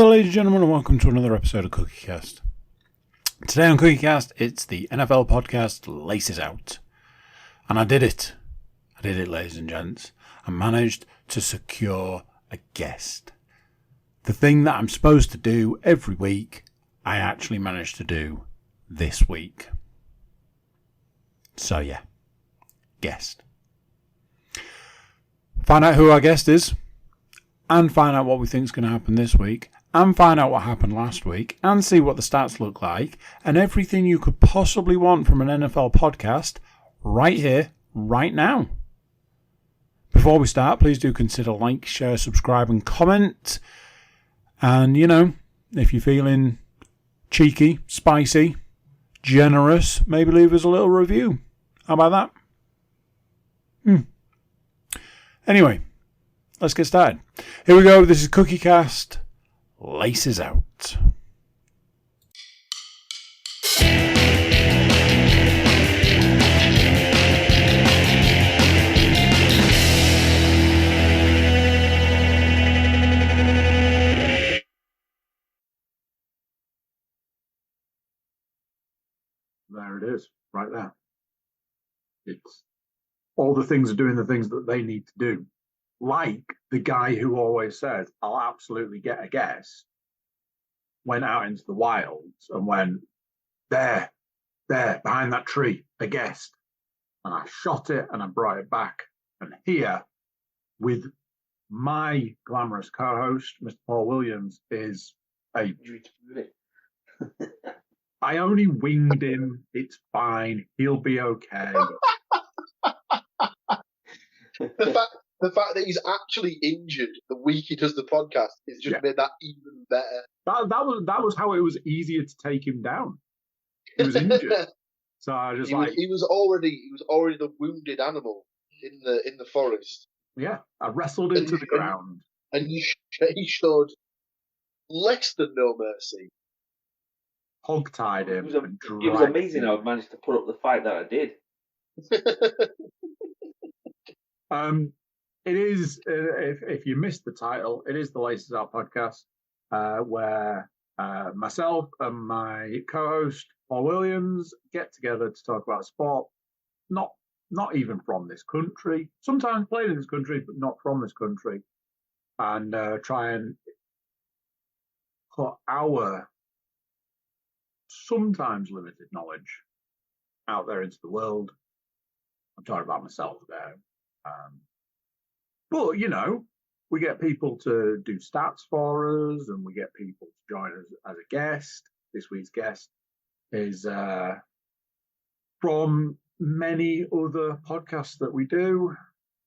Hello, ladies and gentlemen, and welcome to another episode of CookieCast. Today on CookieCast, it's the NFL podcast Laces Out. And I did it. Ladies and gents. I managed to secure a guest. The thing that I'm supposed to do every week, I actually managed to do this week. So yeah, guest. Find out who our guest is, and find out what we think is going to happen this week, and find out what happened last week, and see what the stats look like, and everything you could possibly want from an NFL podcast right here, right now. Before we start, please do consider like, share, subscribe, and comment. And, if you're feeling cheeky, spicy, generous, maybe leave us a little review. How about that? Anyway, let's get started. Here we go. This is CookieCast. Laces Out. There it is, right there. It's all the things are doing the things that they need to do. Like the guy who always says, I'll absolutely get a guess, went out into the wilds and went, there, behind that tree, a guest. And I shot it and I brought it back. And here, with my glamorous co-host, Mr. Paul Williams, is a... I only winged him. It's fine. He'll be okay. The fact that he's actually injured the week he does the podcast has just made that even better. That was how it was easier to take him down. He was injured, so I just he was already the wounded animal in the forest. Yeah, I wrestled him to the ground, and he showed less than no mercy. Hog-tied him. It was amazing how I managed to put up the fight that I did. It is, if you missed the title, it is the Laces Out podcast, where myself and my co-host Paul Williams get together to talk about sport, not even from this country, sometimes played in this country, but not from this country, and try and put our sometimes limited knowledge out there into the world. I'm talking about myself there. But, we get people to do stats for us, and we get people to join us as a guest. This week's guest is from many other podcasts that we do,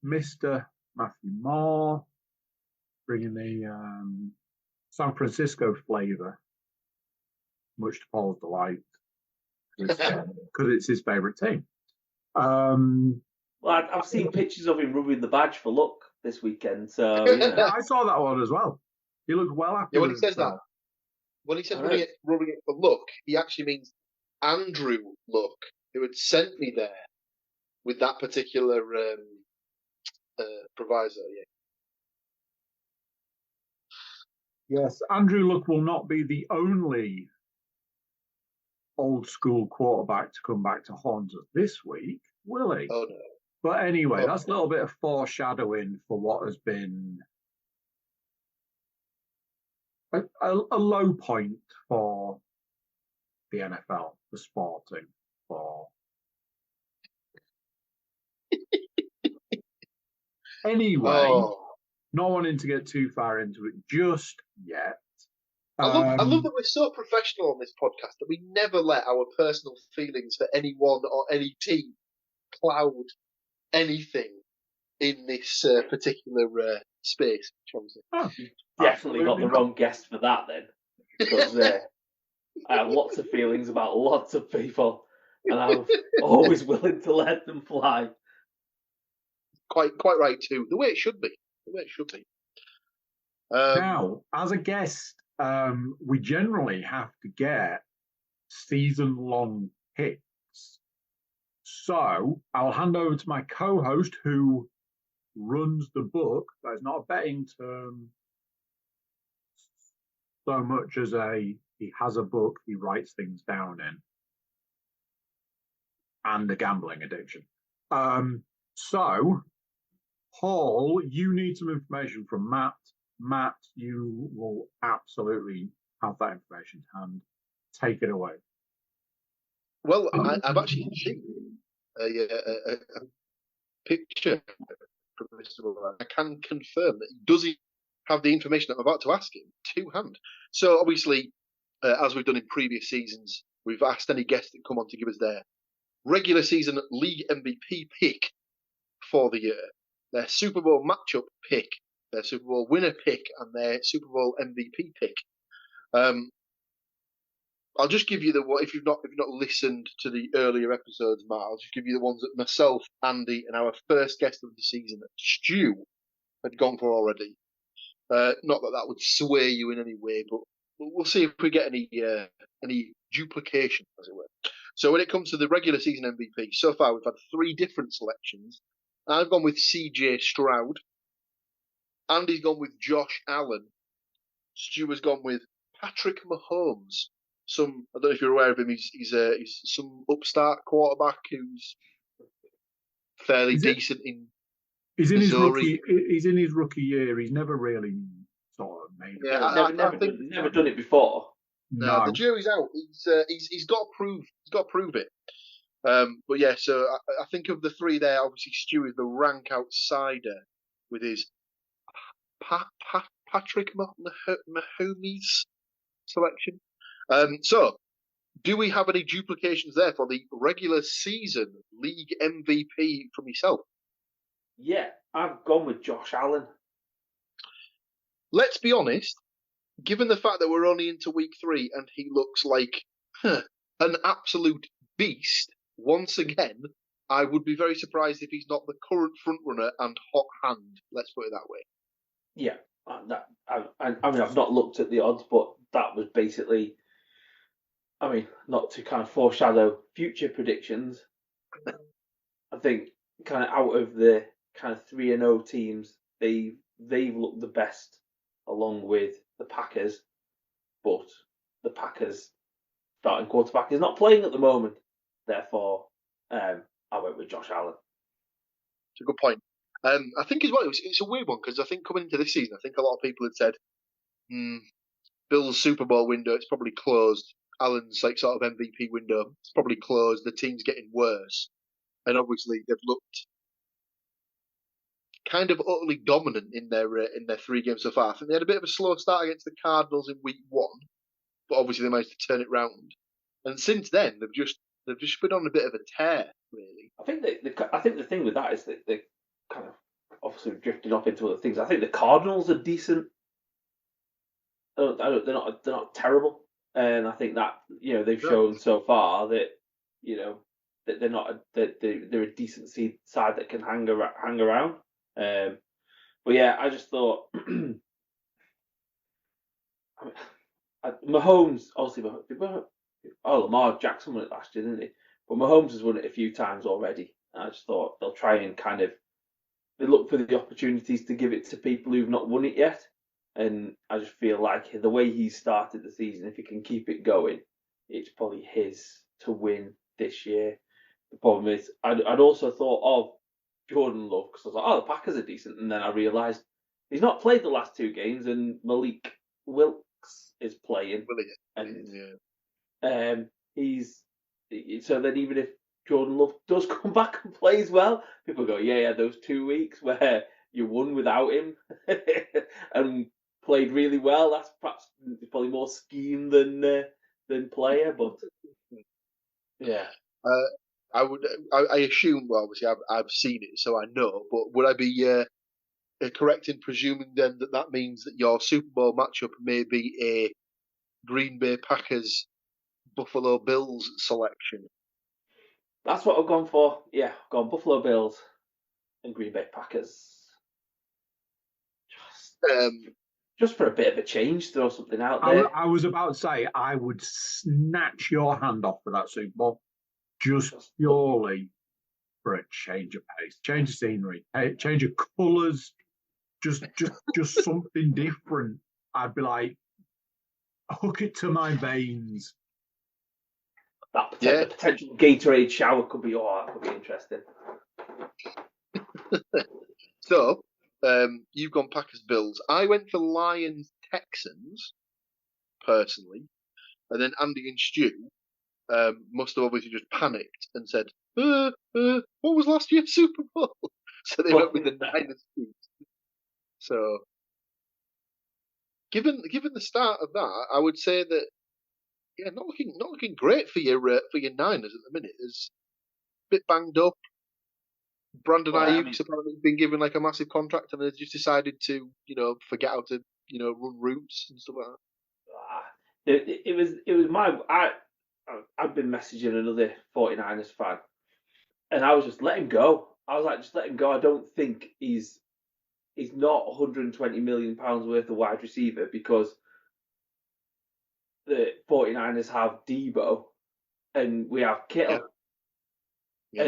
Mr. Matthew Moore, bringing the San Francisco flavour, much to Paul's delight, because it's his favourite team. Well, I've seen pictures of him rubbing the badge for luck this weekend, so I saw that one as well. He looked well after. Yeah, when he says that, when he says rubbing it for luck, he actually means Andrew Luck, who had sent me there with that particular proviso. Yeah. Yes, Andrew Luck will not be the only old school quarterback to come back to haunt us this week, will he? Oh no. But anyway, that's a little bit of foreshadowing for what has been a low point for the NFL, for sporting, for... Anyway, not wanting to get too far into it just yet. I love that we're so professional on this podcast that we never let our personal feelings for anyone or any team cloud anything in this particular space. Definitely got the wrong guest for that then, because I have lots of feelings about lots of people, and I'm always willing to let them fly. Quite right too. The way it should be. Now, as a guest, we generally have to get season-long picks. So I'll hand over to my co-host who runs the book. That is not a betting term. so much as he has a book he writes things down in, and a gambling addiction. So, Paul, you need some information from Matt. Matt, you will absolutely have that information to hand. Take it away. Well, I've actually seen a picture from Mr. Muller. I can confirm that he does have the information that I'm about to ask him to hand. So obviously, as we've done in previous seasons, we've asked any guests that come on to give us their regular season league MVP pick for the year, their Super Bowl matchup pick, their Super Bowl winner pick, and their Super Bowl MVP pick. I'll just give you if you've not listened to the earlier episodes, Matt, I'll just give you the ones that myself, Andy, and our first guest of the season, Stu, had gone for already. Not that would sway you in any way, but we'll see if we get any duplication, as it were. So when it comes to the regular season MVP, so far we've had 3 different selections. I've gone with CJ Stroud. Andy's gone with Josh Allen. Stu has gone with Patrick Mahomes. I don't know if you're aware of him. He's some upstart quarterback who's fairly decent in. He's in Missouri. He's in his rookie year. He's never really sort of made. Yeah, never done it before. No, the jury's out. He's got to prove. He's got to prove it. But yeah, so I think of the 3 there. Obviously, Stu is the rank outsider with his Patrick Mahomes selection. So, do we have any duplications there for the regular season league MVP from yourself? Yeah, I've gone with Josh Allen. Let's be honest, given the fact that we're only into week 3 and he looks like an absolute beast, once again, I would be very surprised if he's not the current frontrunner and hot hand. Let's put it that way. Yeah, I mean, I've not looked at the odds, but that was basically, I mean, not to kind of foreshadow future predictions. I think kind of out of the kind of 3-0 teams, they've looked the best along with the Packers, but the Packers starting quarterback is not playing at the moment. Therefore, I went with Josh Allen. It's a good point. I think as well, it's a weird one because I think coming into this season, I think a lot of people had said, Bill's Super Bowl window, it's probably closed. Allen's sort of MVP window, it's probably closed. The team's getting worse. And obviously they've looked kind of utterly dominant in their 3 games so far. I think they had a bit of a slow start against the Cardinals in week 1, but obviously they managed to turn it round. And since then, they've just been on a bit of a tear, really. I think the thing with that is that they kind of obviously drifted off into other things. I think the Cardinals are decent. They're not terrible, and I think that they've shown so far that that they're not they're a decent side that can hang around. But yeah, I just thought Mahomes obviously. Lamar Jackson won it last year, didn't he? But Mahomes has won it a few times already. I just thought they'll try and they look for the opportunities to give it to people who've not won it yet. And I just feel like the way he started the season, if he can keep it going, it's probably his to win this year. The problem is, I'd also thought of Jordan Love because I was like, the Packers are decent. And then I realised he's not played the last 2 games and Malik Wilks is playing. And he's so then even if Jordan Love does come back and plays well, people go, yeah, those 2 weeks where you won without him and played really well. That's probably more scheme than player, but yeah. I assume. Well, obviously, I've seen it, so I know. But would I be correct in presuming then that means that your Super Bowl matchup may be a Green Bay Packers Buffalo Bills selection? That's what I've gone for. Yeah, I've gone Buffalo Bills and Green Bay Packers. Just for a bit of a change, throw something out there. I was about to say I would snatch your hand off for that Super Bowl, just purely for a change of pace, change of scenery, change of colours, just something different. I'd be like, Hook it to my veins. The potential Gatorade shower could be that could be interesting. So, you've gone Packers Bills. I went for Lions Texans, personally, and then Andy and Stu must have obviously just panicked and said, what was last year's Super Bowl? So they went with the Niners. So, given the start of that, I would say that not looking great for your Niners at the minute. It's a bit banged up. Brandon Ayuk's apparently been given like a massive contract, and they just decided to forget how to run routes and stuff like that. It was my I've been messaging another 49ers fan, and I was just let him go. I was like, just let him go. I don't think he's not 120 million pounds worth of wide receiver, because the 49ers have Debo and we have Kittle. Yeah.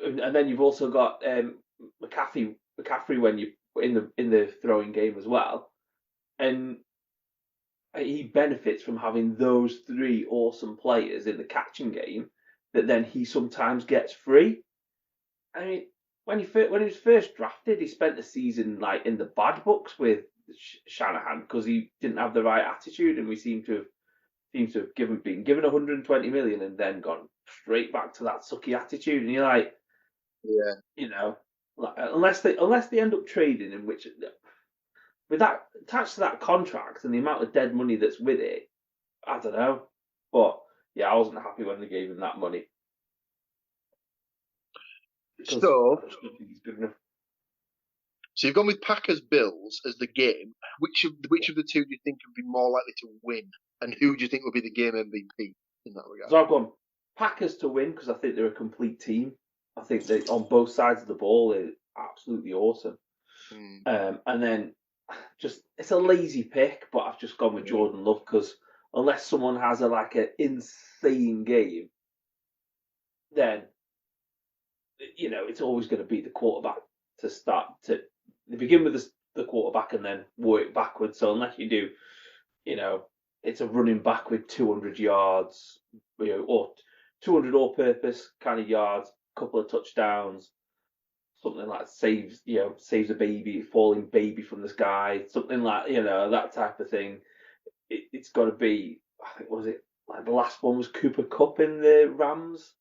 And then you've also got McCaffrey when you in the throwing game as well, and he benefits from having those three awesome players in the catching game that then he sometimes gets free. I mean, when he was first drafted, he spent the season like in the bad books with Shanahan because he didn't have the right attitude, and we seem to have been given 120 million and then gone straight back to that sucky attitude. And you're like, like, unless they end up trading, in which with that attached to that contract and the amount of dead money that's with it, I don't know. But yeah, I wasn't happy when they gave him that money. So you've gone with Packers Bills as the game. Which of the two do you think would be more likely to win, and who do you think would be the game MVP in that regard? So I've gone Packers to win because I think they're a complete team. I think they on both sides of the ball are absolutely awesome. And then it's a lazy pick, but I've just gone with Jordan Love because unless someone has an insane game, then it's always going to be the quarterback to start to. They begin with the quarterback and then work backwards. So unless you do, it's a running back with 200 yards, or 200 all-purpose kind of yards, couple of touchdowns, something like saves a falling baby from the sky, something like that type of thing. It's got to be. I think was it like the last one was Cooper Kupp in the Rams.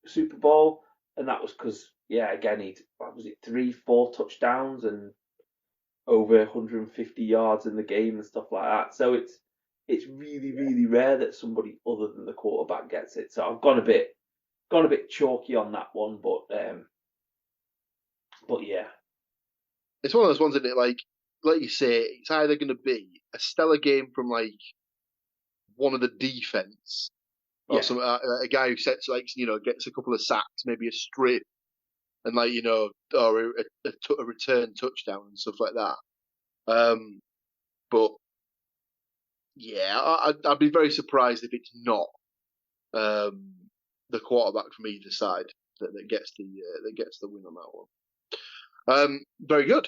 Super Bowl, and that was because again he 3-4 touchdowns and over 150 yards in the game and stuff like that. So it's really, really rare that somebody other than the quarterback gets it. So I've gone a bit chalky on that one, but yeah, it's one of those ones, isn't it? Like you say, it's either going to be a stellar game from like one of the defense. Or some a guy who gets a couple of sacks, maybe a strip, and or a return touchdown and stuff like that. But I'd be very surprised if it's not the quarterback from either side that gets the win on that one. Very good.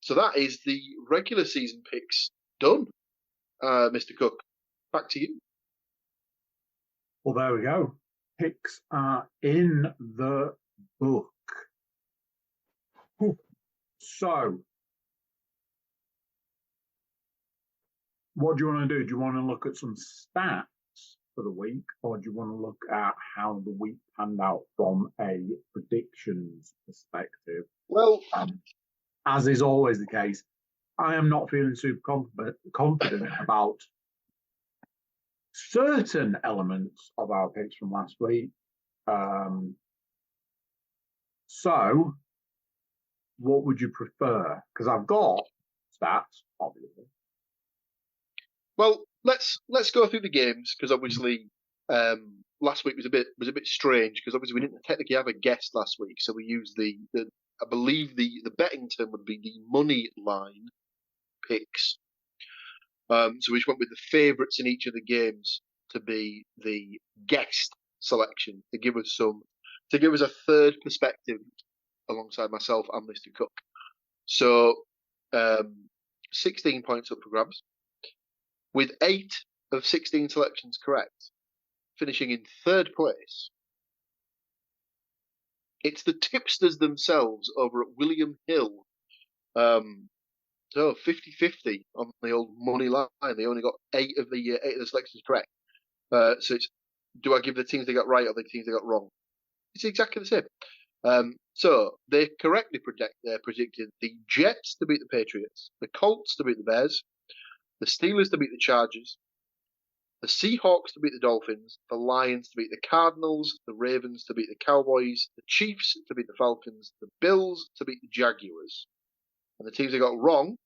So that is the regular season picks done. Mr. Cook, back to you. Well, there we go. Picks are in the book. So, what do you want to do? Do you want to look at some stats for the week, or do you want to look at how the week panned out from a predictions perspective? Well, as is always the case, I am not feeling super confident about certain elements of our picks from last week. So, what would you prefer? Because I've got stats, obviously. Well, let's go through the games, because obviously last week was a bit strange, because obviously we didn't technically have a guest last week, so we used the I believe the betting term would be the money line picks. So we just went with the favourites in each of the games to be the guest selection to give us a third perspective alongside myself and Mr. Cook. So 16 points up for grabs, with 8 of 16 selections correct, finishing in 3rd place. It's the tipsters themselves over at William Hill. So 50-50 on the old money line. They only got 8 of the selections correct. So it's, do I give the teams they got right or the teams they got wrong? It's exactly the same. So they correctly predicted the Jets to beat the Patriots, the Colts to beat the Bears, the Steelers to beat the Chargers, the Seahawks to beat the Dolphins, the Lions to beat the Cardinals, the Ravens to beat the Cowboys, the Chiefs to beat the Falcons, the Bills to beat the Jaguars. And the teams they got wrong,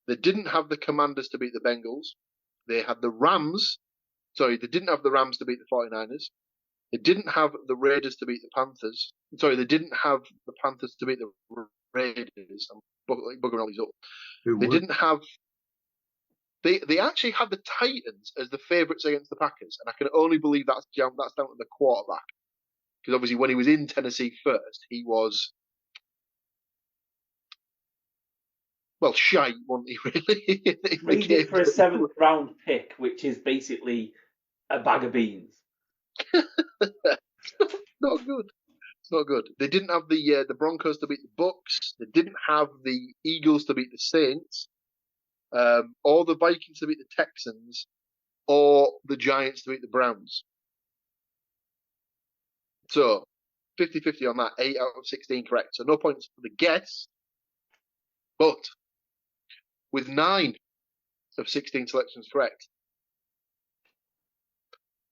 they didn't have the Commanders to beat the Bengals. They had the Rams. Sorry, they didn't have the Rams to beat the 49ers. They didn't have the Raiders to beat the Panthers. Sorry, they didn't have the Panthers to beat the Raiders. I'm bugging all these up. They didn't have. They actually had the Titans as the favourites against the Packers, and I can only believe that's down to the quarterback, because obviously when he was in Tennessee first, he was shite, wasn't he? Really, traded for a 7th round pick, which is basically a bag of beans. Not good. It's not good. They didn't have the Broncos to beat the Bucks. They didn't have the Eagles to beat the Saints, or the Vikings to beat the Texans, or the Giants to beat the Browns. So 50-50 on that. 8 out of 16 correct. So no points for the guess. But with 9 of 16 selections correct,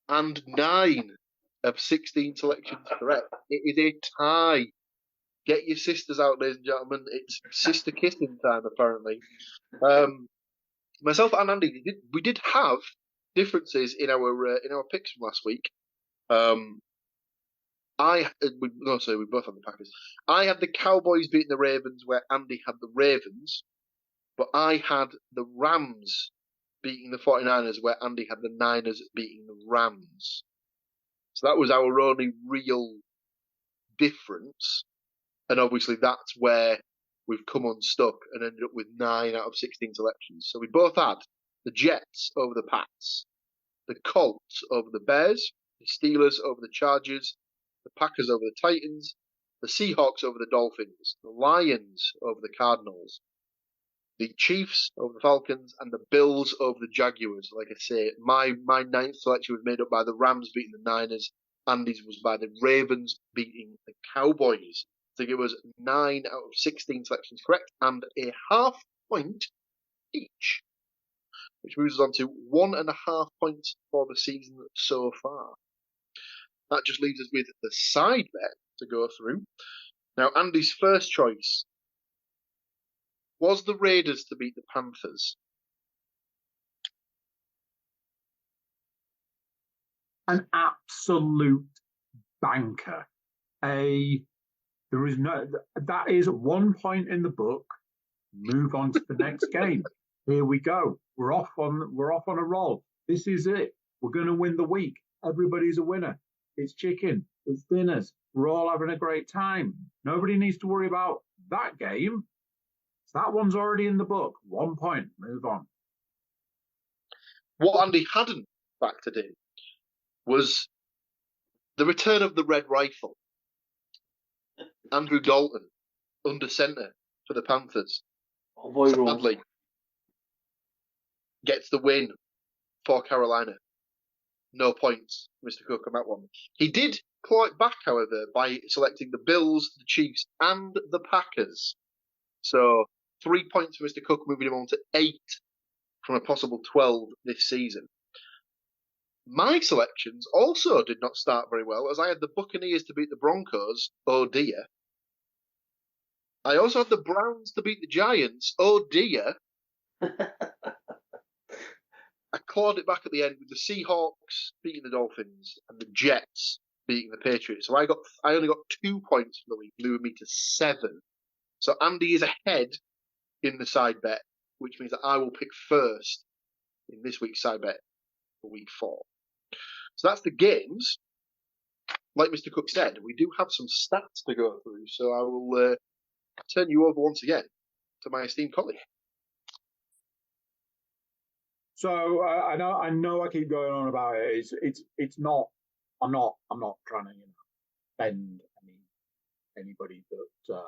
and 9 of 16 selections correct, it is a tie. Get your sisters out, ladies and gentlemen. It's sister kissing time, apparently. Myself and Andy, we did have differences in our picks from last week. We both had the Packers. I had the Cowboys beating the Ravens, where Andy had the Ravens, but I had the Rams beating the 49ers, where Andy had the Niners beating the Rams. So that was our only real difference. And obviously that's where we've come unstuck and ended up with 9 out of 16 selections. So we both had the Jets over the Pats, the Colts over the Bears, the Steelers over the Chargers, the Packers over the Titans, the Seahawks over the Dolphins, the Lions over the Cardinals, the Chiefs over the Falcons, and the Bills over the Jaguars. Like I say, my 9th selection was made up by the Rams beating the Niners. Andy's was by the Ravens beating the Cowboys. So it was 9 out of 16 selections correct and a half point each, which moves us on to 1.5 points for the season so far. That just leaves us with the side bet to go through. Now, Andy's first choice was the Raiders to beat the Panthers. An absolute banker. That is 1 point in the book. Move on to the next game. Here we go. We're off on a roll. This is it. We're going to win the week. Everybody's a winner. It's chicken. It's dinners. We're all having a great time. Nobody needs to worry about that game. So that one's already in the book. 1 point. Move on. What Andy hadn't factored in was the return of the Red Rifle. Andrew Dalton, under centre for the Panthers. Oh boy, sadly, gets the win for Carolina. No points, Mr. Cook, on that one. He did claw it back, however, by selecting the Bills, the Chiefs, and the Packers. So 3 points for Mr. Cook, moving him on to 8 from a possible 12 this season. My selections also did not start very well, as I had the Buccaneers to beat the Broncos. Oh dear. I also had the Browns to beat the Giants. Oh dear. I clawed it back at the end with the Seahawks beating the Dolphins and the Jets beating the Patriots. So I only got 2 points for the week, moving me to 7. So Andy is ahead in the side bet, which means that I will pick first in this week's side bet for week 4. So that's the games. Like Mr. Cook said, we do have some stats to go through, so I will turn you over once again to my esteemed colleague. So I know I keep going on about it. It's not. I'm not trying to bend anybody that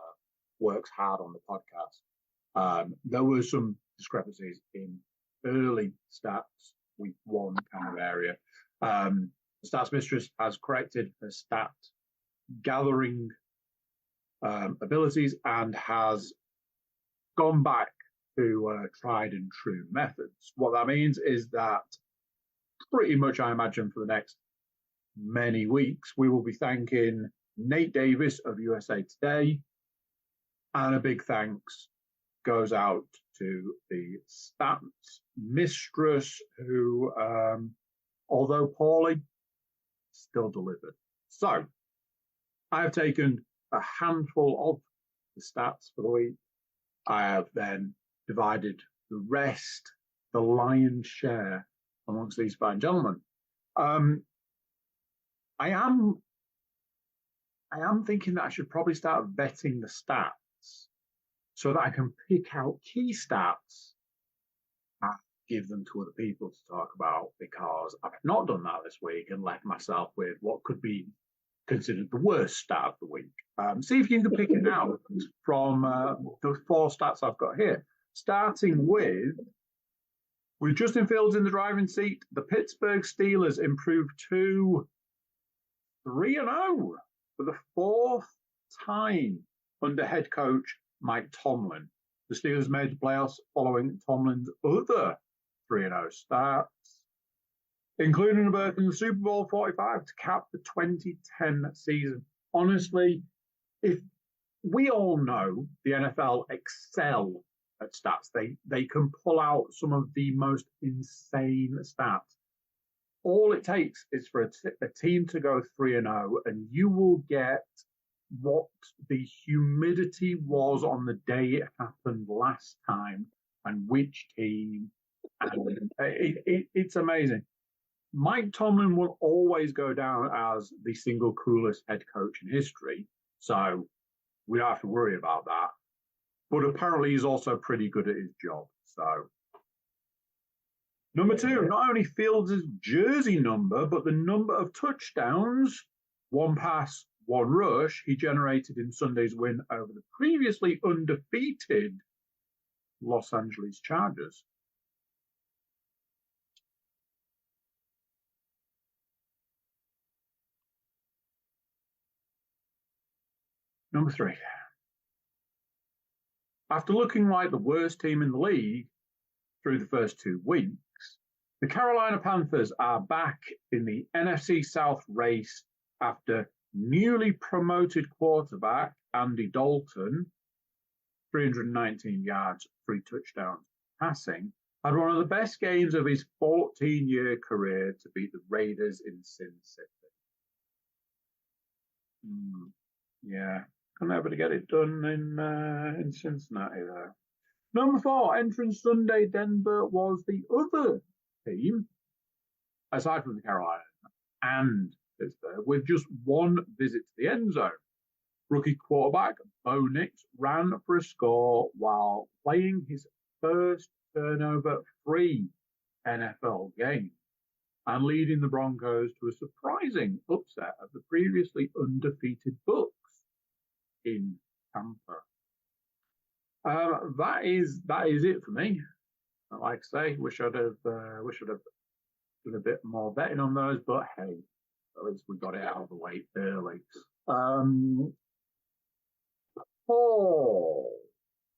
works hard on the podcast. There were some discrepancies in early stats, week one kind of area. The Stats Mistress has corrected her stat gathering abilities and has gone back to tried and true methods. What that means is that pretty much, I imagine, for the next many weeks, we will be thanking Nate Davis of USA Today. And a big thanks goes out to the Stats Mistress, who, although poorly, still delivered. So I have taken a handful of the stats for the week. I have then divided the rest, the lion's share, amongst these fine gentlemen. I am thinking that I should probably start vetting the stats so that I can pick out key stats and give them to other people to talk about, because I've not done that this week and left myself with what could be considered the worst stat of the week. See if you can pick it out from the four stats I've got here. Starting with Justin Fields in the driving seat, the Pittsburgh Steelers improved to 3-0 for the fourth time under head coach Mike Tomlin. The Steelers made the playoffs following Tomlin's other 3-0 starts, including a berth in the Super Bowl 45 to cap the 2010 season. Honestly, if we all know the NFL excel at stats, they can pull out some of the most insane stats. All it takes is for a team to go 3-0, and you will get what the humidity was on the day it happened last time and which team. And it's amazing. Mike Tomlin will always go down as the single coolest head coach in history, so we don't have to worry about that. But apparently he's also pretty good at his job. So, number two, not only Fields' jersey number, but the number of touchdowns, one pass, one rush, he generated in Sunday's win over the previously undefeated Los Angeles Chargers. Number three. After looking like the worst team in the league through the first 2 weeks, the Carolina Panthers are back in the NFC South race after newly promoted quarterback Andy Dalton, 319 yards, 3 touchdowns passing, had one of the best games of his 14-year career to beat the Raiders in Sin City. Yeah, can nobody get it done in Cincinnati there. Number 4, entrance Sunday, Denver was the other team, aside from the Carolina and Pittsburgh, with just one visit to the end zone. Rookie quarterback Bo Nix ran for a score while playing his first turnover-free NFL game and leading the Broncos to a surprising upset of the previously undefeated Bucs in Tampa. That is it for me. Like I say, wish I'd have done a bit more betting on those, but hey, at least we got it out of the way early. Paul,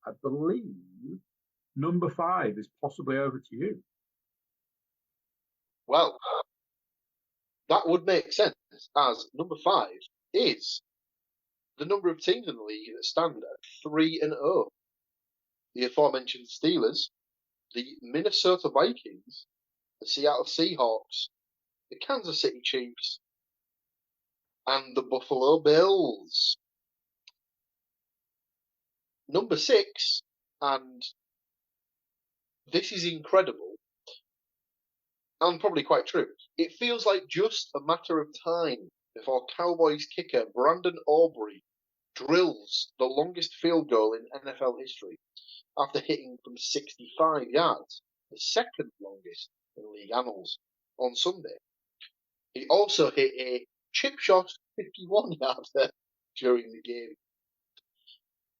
I believe number 5 is possibly over to you. Well, that would make sense, as number 5 is the number of teams in the league that stand at 3-0. The aforementioned Steelers, the Minnesota Vikings, the Seattle Seahawks, the Kansas City Chiefs, and the Buffalo Bills. Number 6, and this is incredible, and probably quite true, it feels like just a matter of time before Cowboys kicker Brandon Aubrey drills the longest field goal in NFL history after hitting from 65 yards. the second longest in league annals, on Sunday. He also hit a chip shot 51-yarder during the game.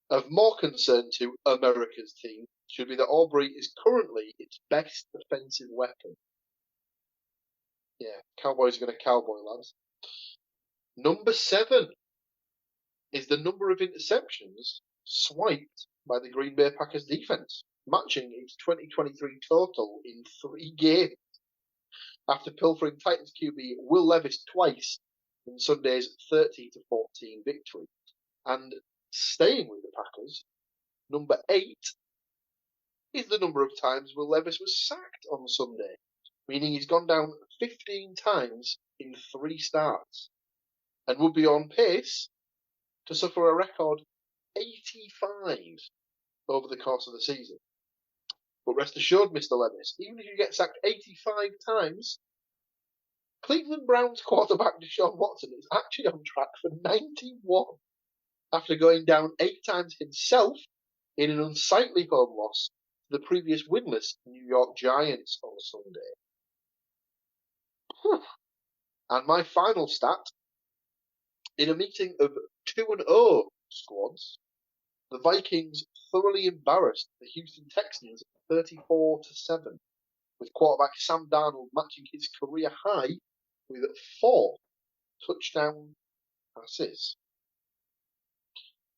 Of more concern to America's team should be that Aubrey is currently its best defensive weapon. Yeah, Cowboys are going to cowboy, lads. Number 7 is the number of interceptions swiped by the Green Bay Packers defense, matching its 2023 total in 3 games. After pilfering Titans QB Will Levis twice in Sunday's 30-14 victory. And staying with the Packers, number 8 is the number of times Will Levis was sacked on Sunday, meaning he's gone down 15 times in 3 starts, and would be on pace to suffer a record 85 over the course of the season. But rest assured, Mr. Levis, even if you get sacked 85 times, Cleveland Browns quarterback Deshaun Watson is actually on track for 91 after going down 8 times himself in an unsightly home loss to the previous winless New York Giants on Sunday. And my final stat, in a meeting of 2-0 squads, the Vikings thoroughly embarrassed the Houston Texans 34-7, with quarterback Sam Darnold matching his career high with 4 touchdown passes.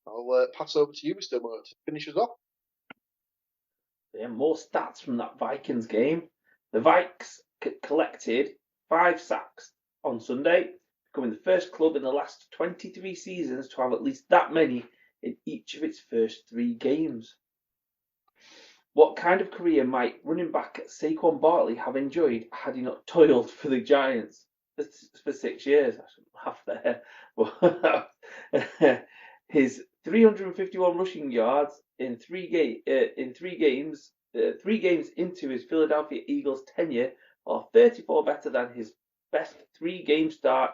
I'll pass over to you, Mr. Moore, to finish us off. Yeah, more stats from that Vikings game. The Vikes collected 5 sacks on Sunday, becoming the first club in the last 23 seasons to have at least that many in each of its first 3 games. What kind of career might running back Saquon Barkley have enjoyed had he not toiled for the Giants for 6 years? I shouldn't laugh there. His 351 rushing yards in 3 games, 3 games into his Philadelphia Eagles tenure, are 34 better than his best 3-game start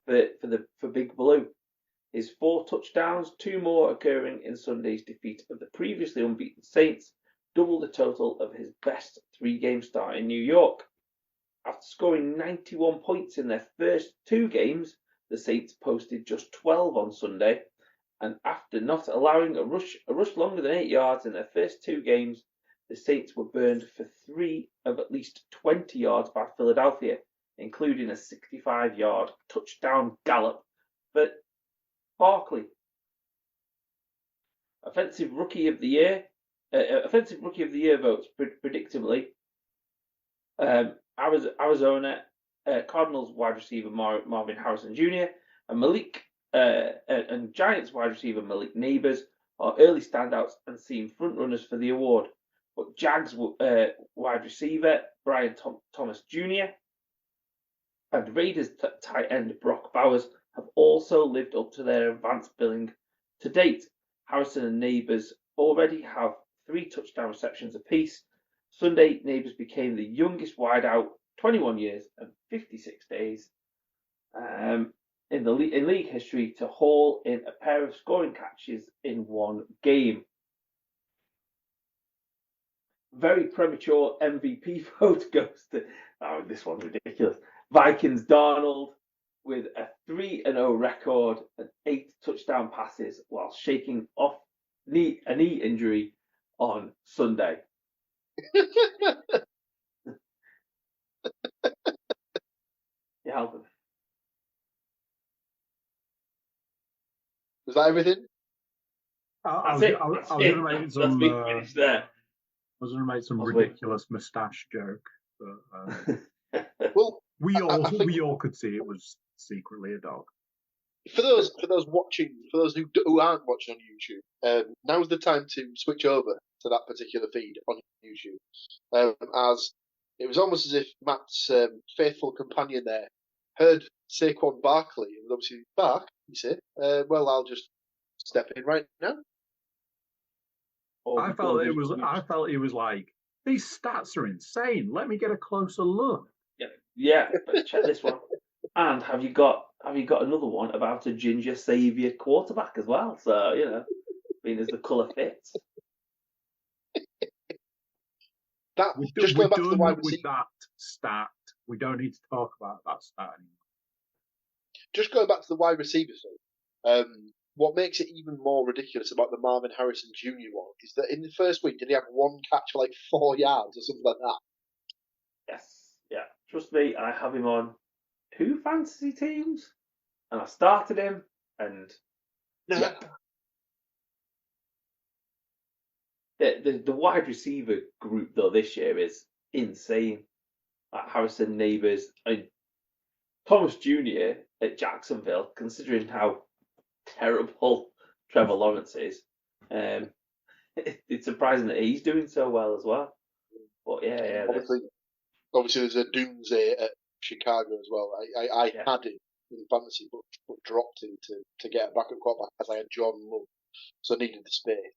for Big Blue. His 4 touchdowns, 2 more occurring in Sunday's defeat of the previously unbeaten Saints, double the total of his best 3-game start in New York. After scoring 91 points in their first 2 games, the Saints posted just 12 on Sunday, and after not allowing a rush longer than 8 yards in their first 2 games, the Saints were burned for 3 of at least 20 yards by Philadelphia, including a 65-yard touchdown gallop for Barkley. Offensive Rookie of the Year votes, predictably. Arizona Cardinals wide receiver Marvin Harrison Jr. and Giants wide receiver Malik Neighbors are early standouts and seem front runners for the award. But Jags wide receiver Brian Thomas Jr. and Raiders tight end Brock Bowers have also lived up to their advanced billing to date. Harrison and Neighbors already have 3 touchdown receptions apiece. Sunday, Neighbors became the youngest wideout, 21 years and 56 days, in league history to haul in a pair of scoring catches in 1 game. Very premature MVP vote goes to, this one's ridiculous, Vikings Darnold, with a 3-0 record and 8 touchdown passes while shaking off a knee injury on Sunday. You help him. Was that everything? I was going to make some. Finish there. I was going to make some ridiculous moustache joke, but well, we all could see it was secretly a dog. For those watching, for those who aren't watching on YouTube, now's the time to switch over to that particular feed on YouTube, as it was almost as if Matt's faithful companion there heard Saquon Barkley and was obviously back. He said, "Well, I'll just step in right now." I felt he was like, these stats are insane. Let me get a closer look. Yeah, but check this one. And have you got another one about a ginger saviour quarterback as well? So being as the colour fits. Just going back to the wide with receiver. that stat. We don't need to talk about that stat anymore. Just going back to the wide receiver thing, what makes it even more ridiculous about the Marvin Harrison Jr. one is that in the first week, did he have one catch for like 4 yards or something like that? Yes, yeah. Trust me, I have him on 2 fantasy teams, and I started him, and yeah. The wide receiver group though this year is insane. Like Harrison, Neighbours, and Thomas Jr. at Jacksonville, considering how terrible Trevor Lawrence is, it's surprising that he's doing so well as well. But yeah. Obviously, there's a doomsday at Chicago as well. I had him in fantasy, but dropped him to get a backup quarterback as I had Jordan Love, so I needed the space.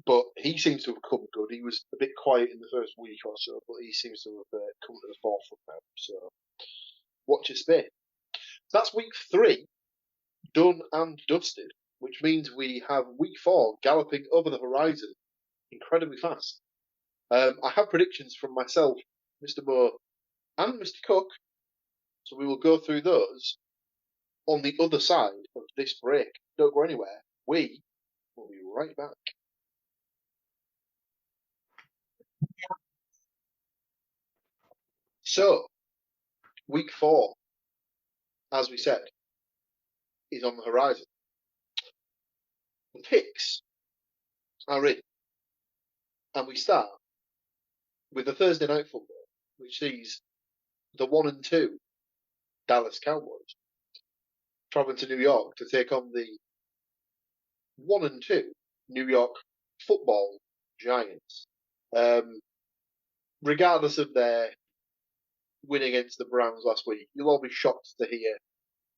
But he seems to have come good. He was a bit quiet in the first week or so, but he seems to have come to the forefront now. So watch his space. That's week 3 done and dusted, which means we have week 4 galloping over the horizon incredibly fast. I have predictions from myself, Mr. Moore, and Mr. Cook, so we will go through those on the other side of this break. Don't go anywhere. We will be right back. So, week 4, as we said, is on the horizon. The picks are in, and we start with the Thursday night football, which sees the 1 and 2 Dallas Cowboys traveling to New York to take on the 1 and 2 New York Football Giants. Regardless of their win against the Browns last week, you'll all be shocked to hear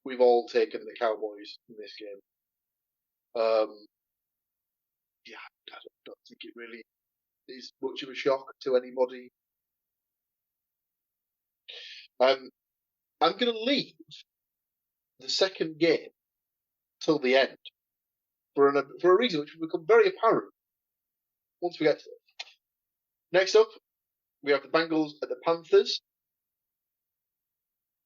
we've all taken the Cowboys in this game. I don't think it really is much of a shock to anybody. I'm going to leave the second game till the end for a reason which will become very apparent once we get to it. Next up, we have the Bengals and the Panthers.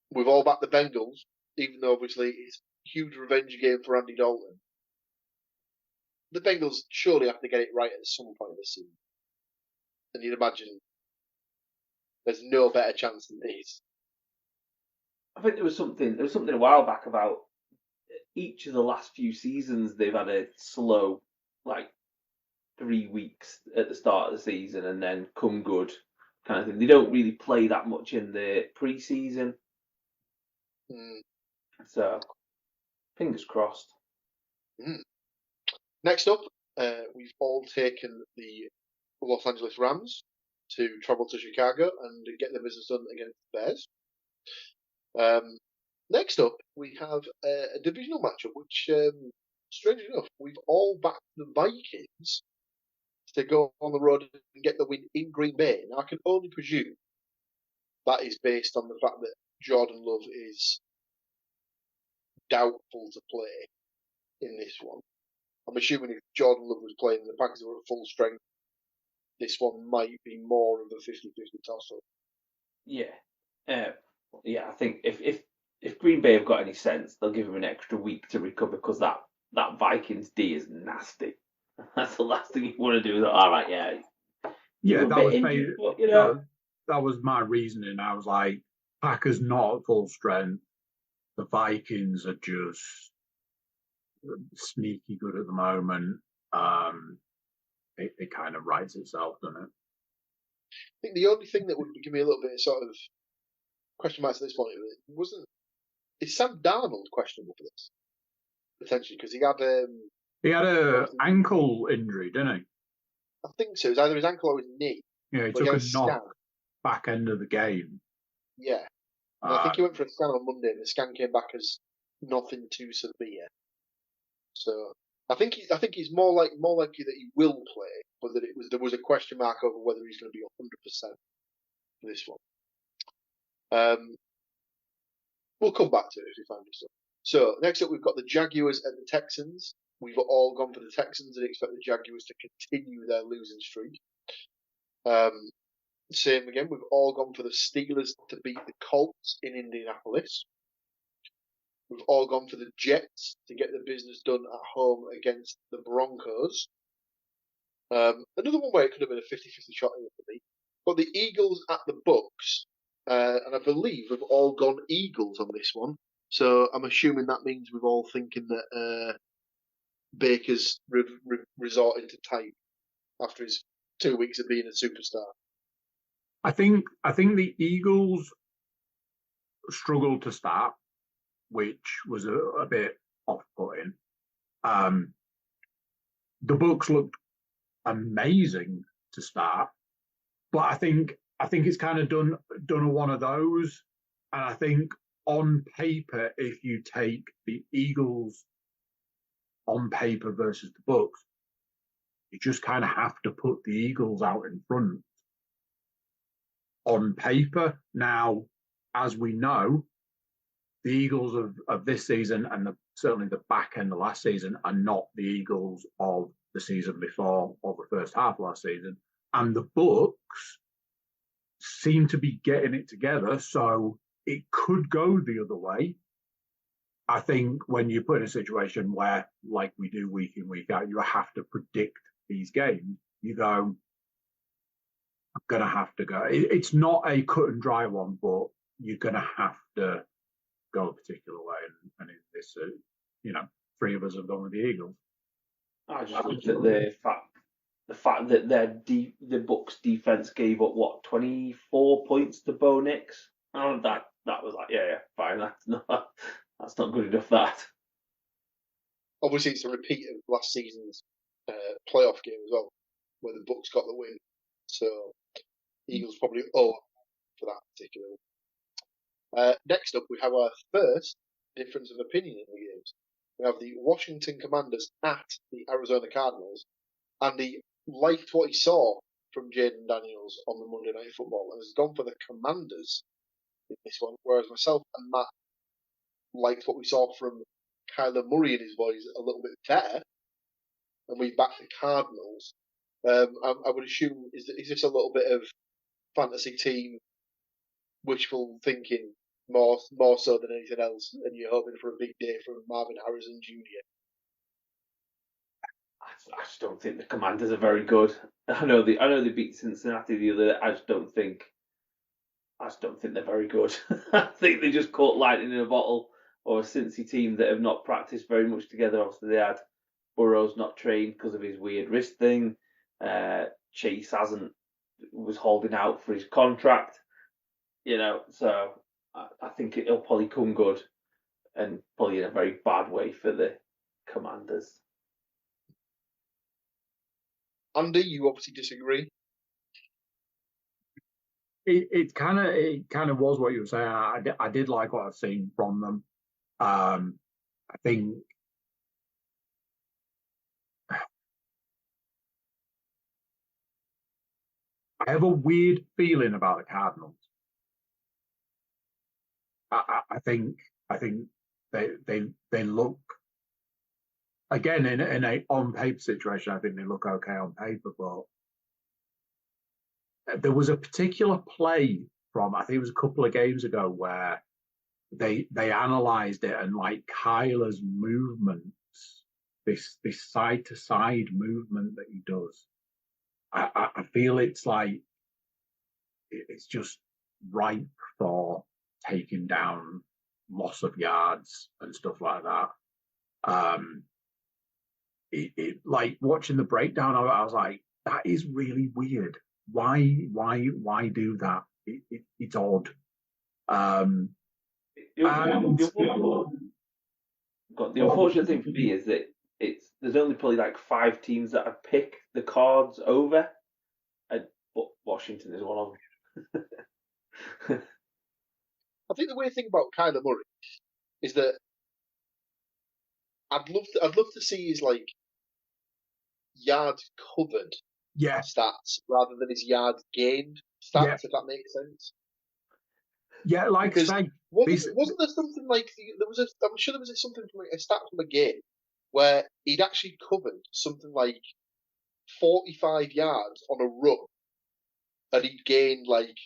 We've all backed the Bengals, even though obviously it's a huge revenge game for Andy Dalton. The Bengals surely have to get it right at some point this season. And you'd imagine there's no better chance than this. I think there was something a while back about each of the last few seasons they've had a slow, like 3 weeks at the start of the season and then come good kind of thing. They don't really play that much in the pre-season. So, fingers crossed. Next up, we've all taken the Los Angeles Rams to travel to Chicago and get the business done against the Bears. Next up, we have a divisional matchup, which, strangely enough, we've all backed the Vikings to go on the road and get the win in Green Bay. Now, I can only presume that is based on the fact that Jordan Love is doubtful to play in this one. I'm assuming if Jordan Love was playing and the Packers were at full strength, this one might be more of a 50-50 toss-up. Yeah. I think if Green Bay have got any sense, they'll give him an extra week to recover because that Vikings D is nasty. That's the last thing you want to do. All right, yeah. Yeah, that was injured, but, that was my reasoning. I was like, Packers not at full strength. The Vikings are just sneaky good at the moment. It kind of writes itself, doesn't it? I think the only thing that would give me a little bit of sort of question marks at this point is Sam Darnold questionable for this potentially because he had a ankle injury, didn't he? I think so. It was either his ankle or his knee. Yeah, he took a knock back end of the game. Yeah, and I think he went for a scan on Monday, and the scan came back as nothing too severe. So I think he's more likely that he will play, but that there was a question mark over whether he's going to be 100% for this one. We'll come back to it if we find stuff. So next up, we've got the Jaguars and the Texans. We've all gone for the Texans and expect the Jaguars to continue their losing streak. Same again, we've all gone for the Steelers to beat the Colts in Indianapolis. We've all gone for the Jets to get the business done at home against the Broncos. Another one where it could have been a 50-50 shot here for me. But the Eagles at the Bucks, and I believe we've all gone Eagles on this one. So I'm assuming that means we're all thinking that Baker's resorting to type after his 2 weeks of being a superstar. I think the Eagles struggled to start, which was a bit off-putting. The Bucks looked amazing to start, but I think it's kind of done one of those. And I think on paper, if you take the Eagles on paper versus the Bucks, you just kind of have to put the Eagles out in front on paper. Now, as we know, the Eagles of this season and certainly the back end of last season are not the Eagles of the season before or the first half of last season. And the Bucks seem to be getting it together, so it could go the other way. I think when you put in a situation where, like we do week in, week out, you have to predict these games, you go, I'm going to have to go. It's not a cut and dry one, but you're going to have to go a particular way. And in this, three of us have gone with the Eagles. I just looked at the fact that the Bucks defense gave up 24 points to Bo Nix. Oh, that was like, yeah, fine. That's not good enough. That obviously it's a repeat of last season's playoff game as well, where the Bucks got the win. So Eagles probably owe for that particular one. Next up, we have our first difference of opinion in the games. We have the Washington Commanders at the Arizona Cardinals. Andy liked what he saw from Jaden Daniels on the Monday Night Football and has gone for the Commanders in this one, whereas myself and Matt liked what we saw from Kyler Murray and his boys a little bit better, and we backed the Cardinals. I would assume, is this a little bit of fantasy team wishful thinking, more so than anything else, and you're hoping for a big day from Marvin Harrison Jr.? I just don't think the Commanders are very good. I know they beat Cincinnati the other day. I just don't think they're very good. I think they just caught lightning in a bottle, or a Cincy team that have not practiced very much together. Obviously, they had Burrow's not trained because of his weird wrist thing. Chase was holding out for his contract. So I think it'll probably come good, and probably in a very bad way for the Commanders. Andy, you obviously disagree. It kind of was what you were saying. I did like what I've seen from them. I think I have a weird feeling about the Cardinals. I think they look, again, in a on paper situation, I think they look okay on paper, but there was a particular play from, I think it was a couple of games ago, where they analysed it, and like Kyler's movements, this side to side movement that he does, I feel it's like it's just ripe for taking down loss of yards and stuff like that. Like watching the breakdown of it, I was like, that is really weird. Why do that? It's odd. The unfortunate thing for me is that there's only probably like 5 teams that I'd pick the Cards over, but Washington is one of them. I think the weird thing about Kyler Murray is that I'd love to see his like yards covered stats rather than his yards gained stats, if that makes sense. Yeah, like because say, wasn't there something like I'm sure there was something from a stat from a game where he'd actually covered something like 45 yards on a run and he gained like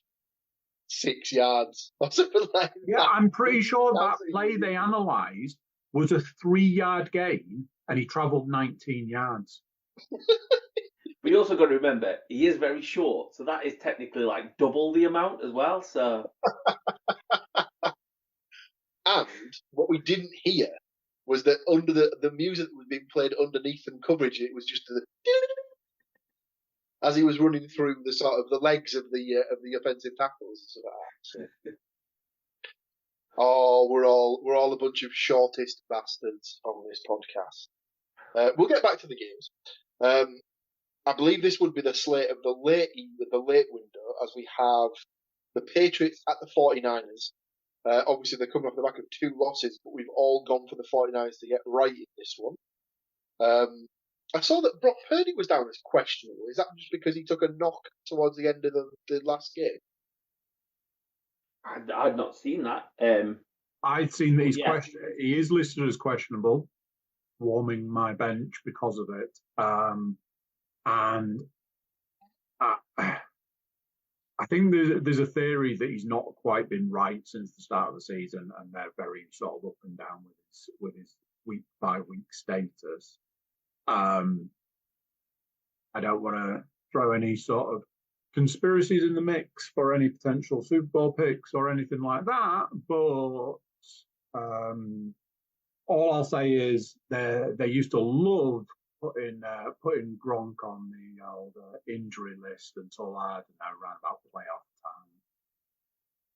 6 yards or something like Yeah, that. I'm pretty sure that Absolutely play they analysed was a 3-yard gain, and he travelled 19 yards. But you also got to remember, he is very short, so that is technically like double the amount as well. So, And what we didn't hear was that under the music that was being played underneath and coverage, it was just the as he was running through the sort of the legs of the offensive tackles and stuff like that. So. Oh, we're all a bunch of shortest bastards on this podcast. We'll get back to the games. I believe this would be the slate of the late window, as we have the Patriots at the 49ers. Obviously, they're coming off the back of 2 losses, but we've all gone for the 49ers to get right in this one. I saw that Brock Purdy was down as questionable. Is that just because he took a knock towards the end of the last game? I'd not seen that. I'd seen that Yeah. he is listed as questionable, warming my bench because of it. And I think there's a theory that he's not quite been right since the start of the season, and they're very sort of up and down with his week by week status. I don't want to throw any sort of conspiracies in the mix for any potential Super Bowl picks or anything like that, but all I'll say is they used to love putting Gronk on the old injury list until I don't know, around about playoff time.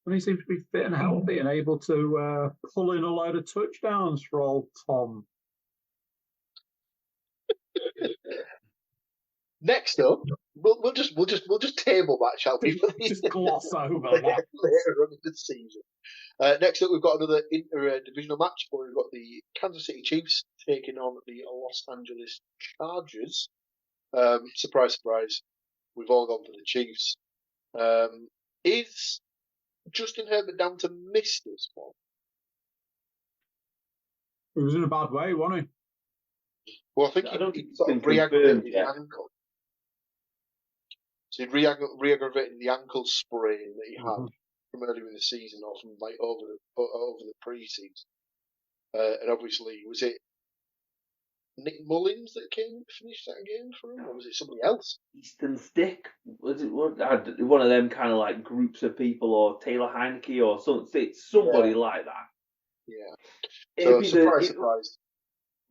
And he seems to be fit and healthy and able to pull in a load of touchdowns for old Tom. Next up, we'll just table that, shall we? Just gloss over later that. on in the season. Next up, we've got another inter-divisional match where we've got the Kansas City Chiefs taking on the Los Angeles Chargers. Surprise, surprise, we've all gone for the Chiefs. Is Justin Herbert down to miss this one? He was in a bad way, wasn't he? Well, I think he sort of re-aggravated his ankle. So he re-aggravated the ankle sprain that he had from earlier in the season, or from like over the pre-season. And obviously, was it Nick Mullins that finished that game for him, or was it somebody else? Easton Stick? Was it one of them kind of like groups of people, or Taylor Heineke, or somebody like that? Yeah. So surprise.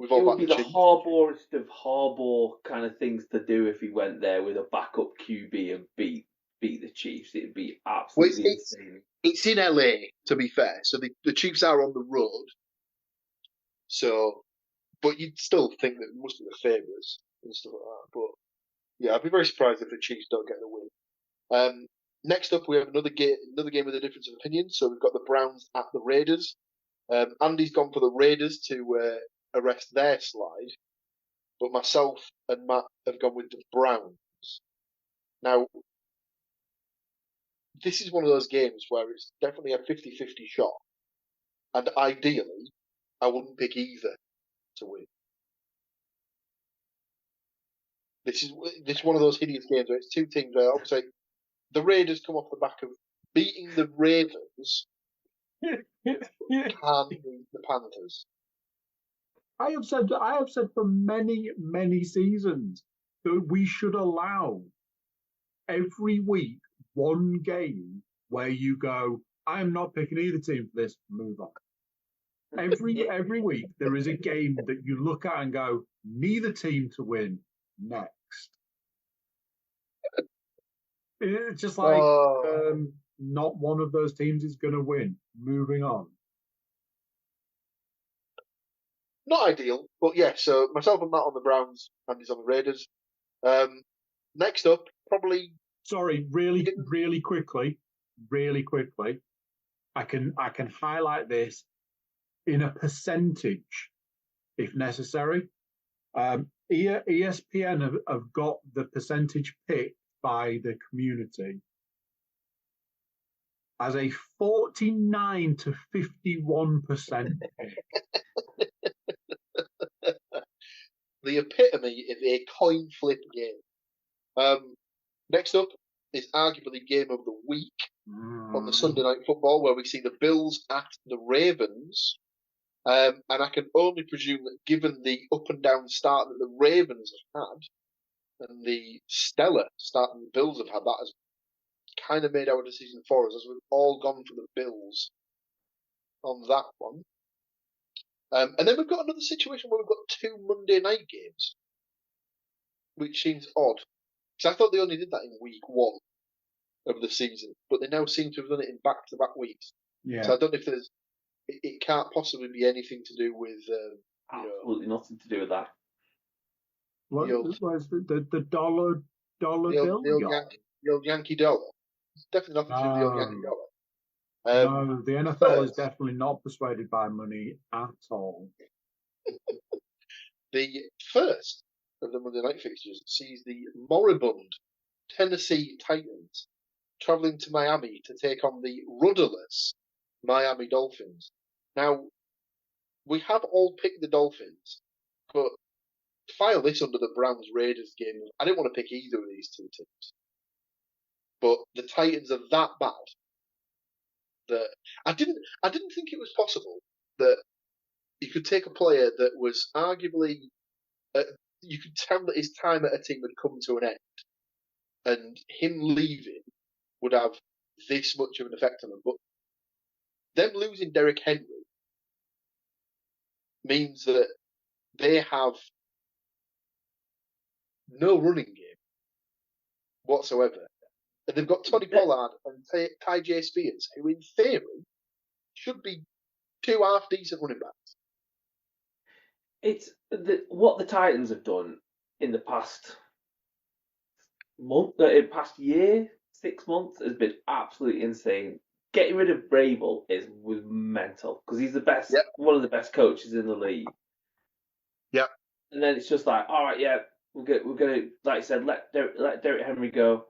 It would be the Harbaughest of Harbaugh kind of things to do if he went there with a backup QB and beat the Chiefs. It'd be absolutely insane. It's in LA, to be fair. So the Chiefs are on the road. So, but you'd still think that it must be the favourites and stuff like that. But yeah, I'd be very surprised if the Chiefs don't get the win. Next up, we have another game with a difference of opinion. So we've got the Browns at the Raiders. Andy's gone for the Raiders to arrest their slide, but myself and Matt have gone with the Browns. Now, this is one of those games where it's definitely a 50-50 shot, and ideally, I wouldn't pick either to win. This is one of those hideous games where it's two teams where obviously the Raiders come off the back of beating the Ravens and the Panthers. I have said for many, many seasons that we should allow every week one game where you go, I am not picking either team for this, move on. Every week there is a game that you look at and go, neither team to win, next. It's just like not one of those teams is going to win. Moving on. Not ideal, but yeah, so myself and Matt on the Browns, Andy's on the Raiders. Next up, probably... Sorry, really quickly, I can highlight this in a percentage, if necessary. ESPN have got the percentage picked by the community as a 49 to 51%. The epitome of a coin flip game. Next up, is arguably game of the week on the Sunday Night Football, where we see the Bills at the Ravens. And I can only presume that given the up and down start that the Ravens have had and the stellar start that the Bills have had, that has kind of made our decision for us, as we've all gone for the Bills on that one. And then we've got another situation where we've got 2 Monday night games, which seems odd. Because I thought they only did that in week 1 of the season, but they now seem to have done it in back-to-back weeks. Yeah. So I don't know if there's... It can't possibly be anything to do with... Absolutely nothing to do with that. What was the dollar the bill? The old Yankee dollar. It's definitely nothing to do with the old Yankee dollar. No, the NFL is definitely not persuaded by money at all. The first of the Monday night fixtures sees the moribund Tennessee Titans travelling to Miami to take on the rudderless Miami Dolphins. Now, we have all picked the Dolphins, but file this under the Browns-Raiders game. I didn't want to pick either of these two teams. But the Titans are that bad that I didn't think it was possible that you could take a player that was arguably you could tell that his time at a team had come to an end, and him leaving would have this much of an effect on them. But them losing Derrick Henry means that they have no running game whatsoever. And they've got Tony Pollard and Ty J. Spears, who in theory should be 2 half-decent running backs. It's what the Titans have done in the past past year, 6 months, has been absolutely insane. Getting rid of Vrabel was mental because he's the best, one of the best coaches in the league. Yeah. And then it's just like, all right, yeah, we're gonna, like I said, let Derrick Henry go.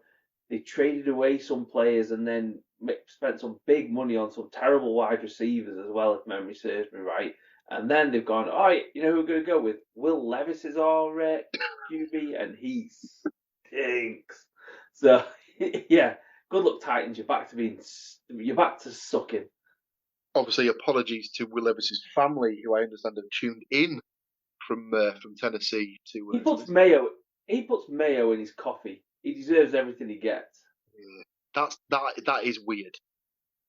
They traded away some players and then spent some big money on some terrible wide receivers as well, if memory serves me right. And then they've gone, all right, you know who we're going to go with? Will Levis is our QB, and he stinks. So, yeah, good luck, Titans. You're back to sucking. Obviously, apologies to Will Levis's family, who I understand have tuned in from Tennessee to. He puts mayo. He puts mayo in his coffee. He deserves everything he gets. Yeah. That is weird,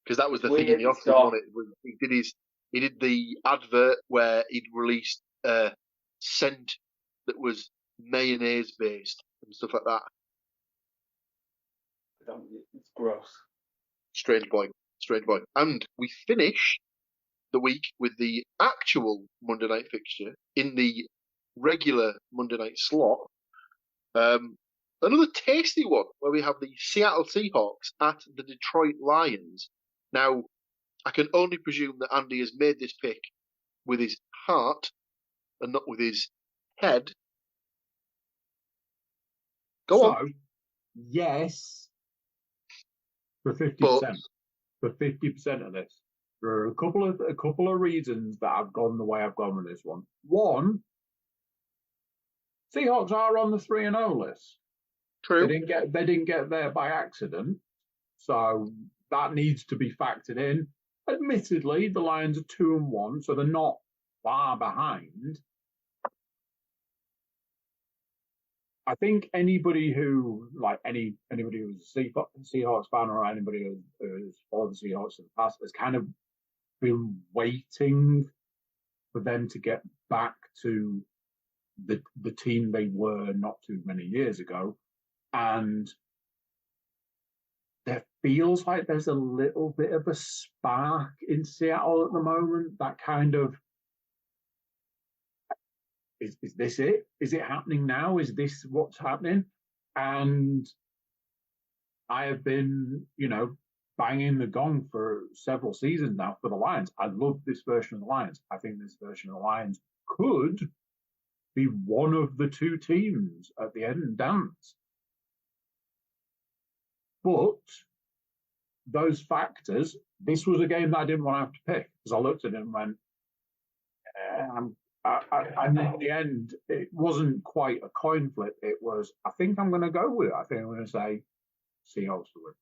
because that was the thing in the office, wasn't it? He did the advert where he'd released a scent that was mayonnaise based and stuff like that. It's gross. Strange boy. And we finish the week with the actual Monday night fixture in the regular Monday night slot. Another tasty one where we have the Seattle Seahawks at the Detroit Lions. Now, I can only presume that Andy has made this pick with his heart and not with his head. Go on. Yes, for 50%. For 50% of this, there are a couple of reasons that I've gone the way I've gone with this one. One, Seahawks are on the 3-0 list. True. They didn't get there by accident, so that needs to be factored in. Admittedly, the Lions are 2-1, so they're not far behind. I think anybody who's a Seahawks fan or anybody who's followed the Seahawks in the past has kind of been waiting for them to get back to the team they were not too many years ago. And there feels like there's a little bit of a spark in Seattle at the moment. That kind of, is this it? Is it happening now? Is this what's happening? And I have been, banging the gong for several seasons now for the Lions. I love this version of the Lions. I think this version of the Lions could be one of the two teams at the end dance. But those factors, this was a game that I didn't want to have to pick because I looked at it and went, and in the end, it wasn't quite a coin flip. It was, I think I'm going to go with it. I think I'm going to say Seahawks to win.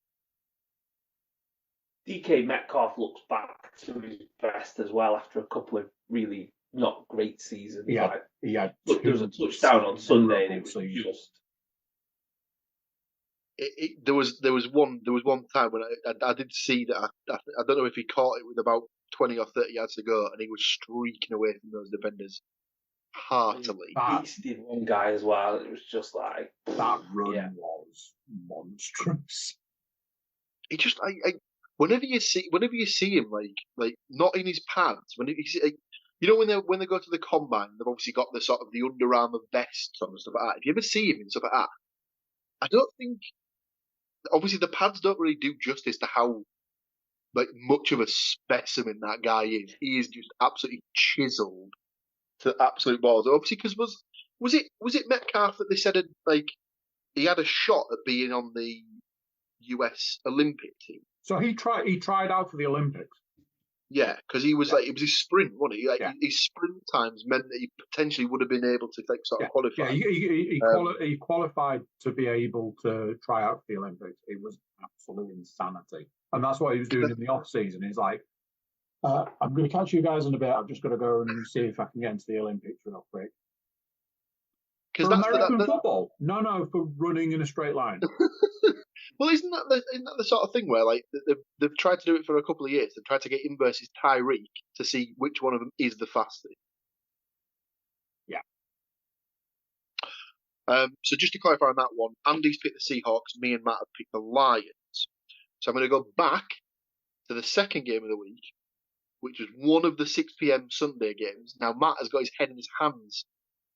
DK Metcalf looks back to his best as well after a couple of really not great seasons. He had look, there was a touchdown on Sunday, and it was just. There was one time when I did see that I don't know if he caught it with about 20 or 30 yards to go, and he was streaking away from those defenders heartily. He beasted one guy as well. It was just like that run was monstrous. He just whenever you see him like not in his pads, when you see, you know when they go to the combine, they've obviously got the sort of the Under Armour vest sort of stuff like that. If you ever see him in stuff like that, I don't think. Obviously, the pads don't really do justice to how like much of a specimen that guy is. He is just absolutely chiseled to absolute balls. Obviously, because was it Metcalf that they said like he had a shot at being on the US Olympic team? So he tried out for the Olympics. Yeah, because he was like it was his sprint, wasn't he? Like, his sprint times meant that he potentially would have been able to like sort of qualify. Yeah, he qualified to be able to try out for the Olympics. It was absolute insanity, and that's what he was doing in the off season. He's like, "I'm going to catch you guys in a bit. I've just got to go and see if I can get into the Olympics real quick." For American football, no, for running in a straight line. Well, isn't that the sort of thing where like they've tried to do it for a couple of years? They've tried to get him versus Tyreek to see which one of them is the fastest. Yeah. So just to clarify on that one, Andy's picked the Seahawks. Me and Matt have picked the Lions. So I'm going to go back to the second game of the week, which was one of the 6 p.m. Sunday games. Now Matt has got his head in his hands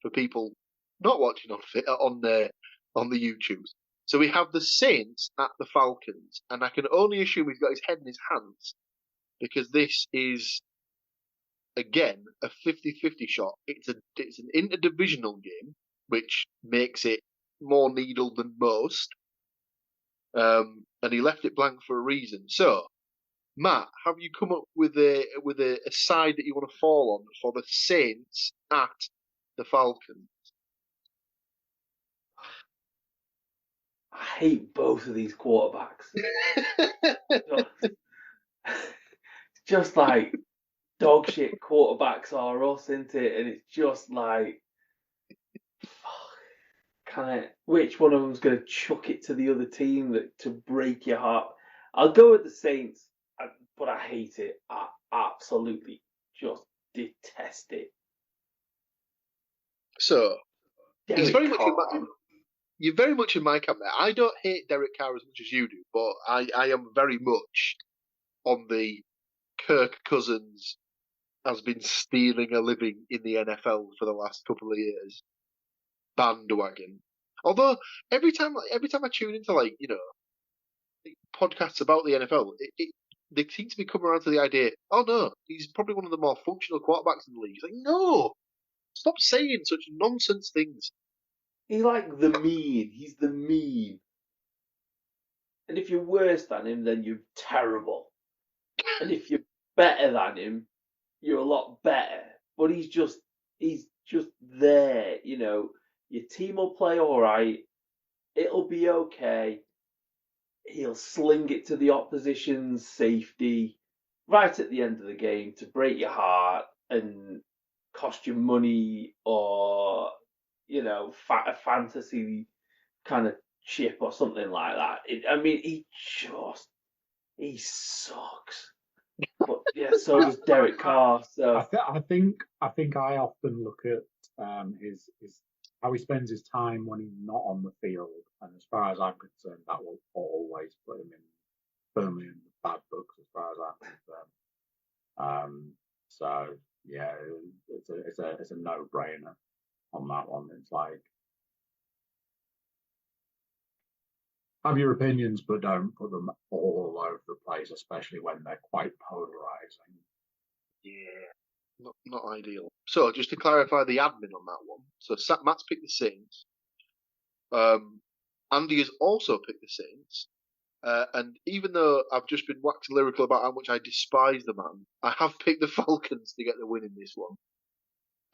for people not watching on the YouTubes. So we have the Saints at the Falcons, and I can only assume he's got his head in his hands because this is, again, a 50-50 shot. It's an interdivisional game, which makes it more needle than most. And he left it blank for a reason. So, Matt, have you come up with a side that you want to fall on for the Saints at the Falcons? I hate both of these quarterbacks. just like dog shit quarterbacks are us, isn't it? And it's just like, which one of them's going to chuck it to the other team to break your heart? I'll go with the Saints, but I hate it. I absolutely just detest it. So, you're very much in my camp there. I don't hate Derek Carr as much as you do, but I am very much on the Kirk Cousins has been stealing a living in the NFL for the last couple of years bandwagon. Although every time I tune into podcasts about the NFL, they seem to be coming around to the idea, oh no, he's probably one of the more functional quarterbacks in the league. It's like, no, stop saying such nonsense things. He's like the mean. He's the mean. And if you're worse than him, then you're terrible. And if you're better than him, you're a lot better. But he's just there, you know. Your team will play all right. It'll be okay. He'll sling it to the opposition's safety right at the end of the game to break your heart and cost you money or, you know, a fantasy kind of chip or something like that. He sucks. But yeah, so does Derek Carr. So I think I often look at his how he spends his time when he's not on the field, and as far as I'm concerned, that will always put him firmly in the bad books as far as I'm concerned. So yeah, it's a no-brainer on that one. It's like, have your opinions, but don't put them all over the place, especially when they're quite polarizing. Yeah, not ideal. So, just to clarify the admin on that one. So, Matt's picked the Saints. Andy has also picked the Saints. And even though I've just been waxing lyrical about how much I despise the man, I have picked the Falcons to get the win in this one.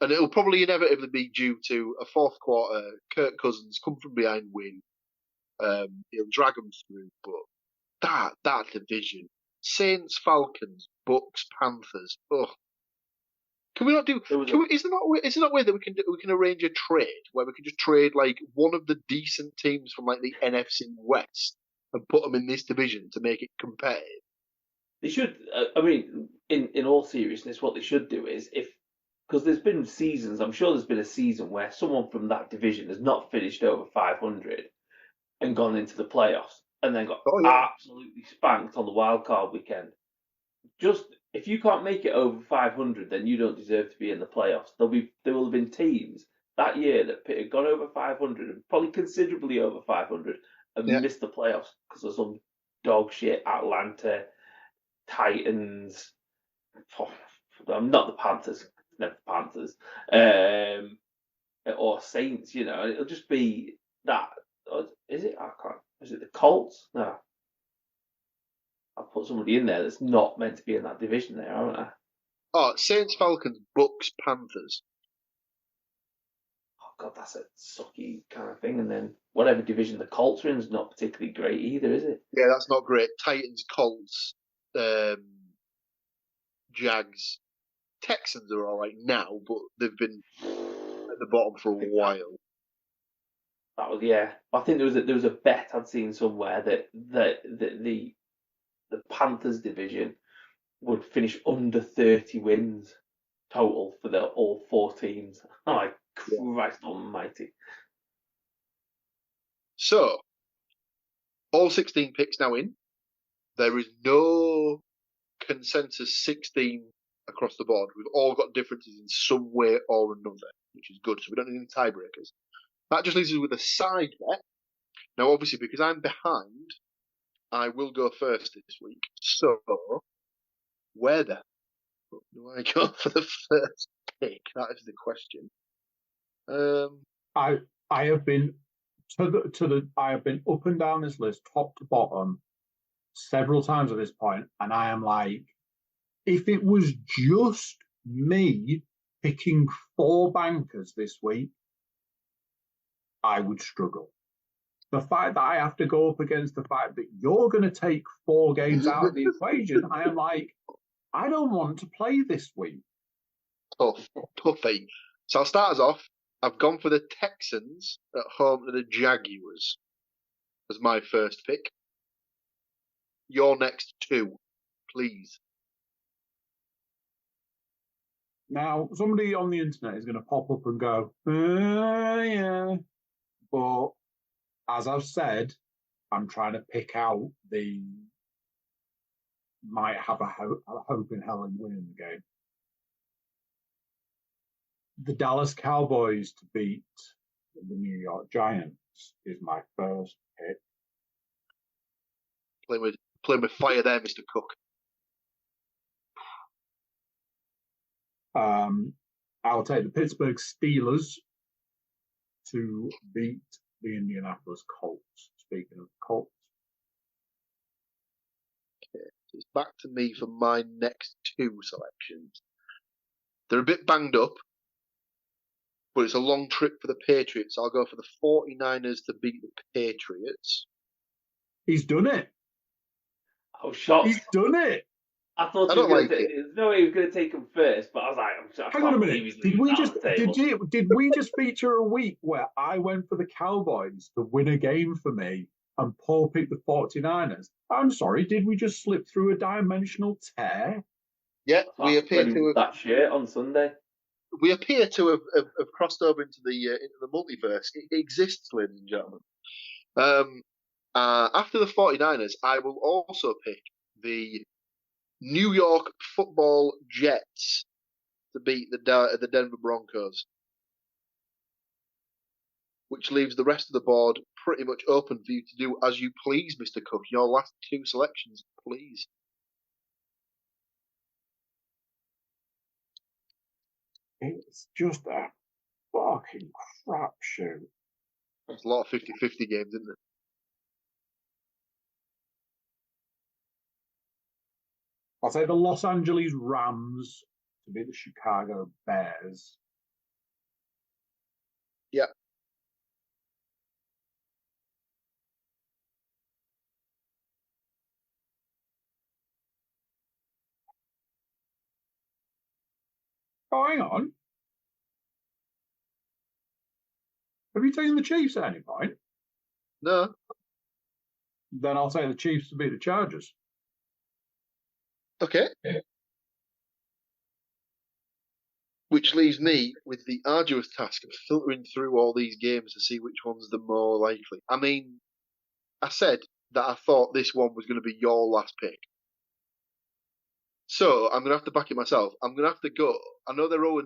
And it'll probably inevitably be due to a fourth quarter Kirk Cousins come from behind win. He'll drag them through, but that division, Saints, Falcons, Bucks, Panthers. Oh, can we not do? Is it not weird that we can arrange a trade where we can just trade like one of the decent teams from like the NFC West and put them in this division to make it competitive? They should. I mean, in all seriousness, what they should do is because there's been seasons. I'm sure there's been a season where someone from that division has not finished over 500 and gone into the playoffs, and then got absolutely spanked on the wild card weekend. Just if you can't make it over 500, then you don't deserve to be in the playoffs. There will have been teams that year that had gone over 500 and probably considerably over 500 and missed the playoffs because of some dog shit Atlanta, Titans. Not the Panthers, never the Panthers, or Saints. You know, it'll just be that. Is it? I can't. Is it the Colts? No. I've put somebody in there that's not meant to be in that division there, haven't I? Oh, Saints, Falcons, Bucks, Panthers. Oh, God, that's a sucky kind of thing. And then whatever division the Colts are in is not particularly great either, is it? Yeah, that's not great. Titans, Colts, Jags. Texans are all right now, but they've been at the bottom for a while. That was, yeah. I think there was a bet I'd seen somewhere that the Panthers division would finish under 30 wins total for all four teams. Oh, my Christ almighty. So, all 16 picks now in. There is no consensus 16 across the board. We've all got differences in some way or another, which is good. So we don't need any tiebreakers. That just leaves us with a side bet. Now, obviously, because I'm behind, I will go first this week. So, where the fuck do I go for the first pick? That is the question. I have been I have been up and down this list, top to bottom, several times at this point, and I am like, if it was just me picking 4 bankers this week, I would struggle. The fact that I have to go up against the fact that you're going to take 4 games out of the equation, I am like, I don't want to play this week. Tough thing. So I'll start us off. I've gone for the Texans at home to the Jaguars as my first pick. Your next 2, please. Now, somebody on the internet is going to pop up and go, yeah. But as I've said, I'm trying to pick out might have a hope in hell in winning the game. The Dallas Cowboys to beat the New York Giants is my first pick. Play with fire there, Mr. Cook. I'll take the Pittsburgh Steelers to beat the Indianapolis Colts. Speaking of Colts. Okay, so it's back to me for my next 2 selections. They're a bit banged up, but it's a long trip for the Patriots. I'll go for the 49ers to beat the Patriots. He's done it. I was shocked. He's done it. I thought there's no way he was going to take him first, but I was like, hang on a minute. Did we just feature a week where I went for the Cowboys to win a game for me and Paul picked the 49ers? I'm sorry, did we just slip through a dimensional tear? Yeah, we appear to have that shirt on Sunday. We appear to have crossed over into the multiverse. It exists, ladies and gentlemen. After the 49ers, I will also pick the New York Football Jets to beat the Denver Broncos, which leaves the rest of the board pretty much open for you to do as you please, Mr. Cook. Your last 2 selections, please. It's just a fucking crapshoot. There's a lot of 50-50 games, isn't there? I'll say the Los Angeles Rams to beat the Chicago Bears. Yeah. Oh, hang on. Have you taken the Chiefs at any point? No. Then I'll take the Chiefs to beat the Chargers. Okay. Which leaves me with the arduous task of filtering through all these games to see which one's the more likely. I mean, I said that I thought this one was going to be your last pick. So I'm going to have to back it myself. I'm going to have to go. I know they're 0-3,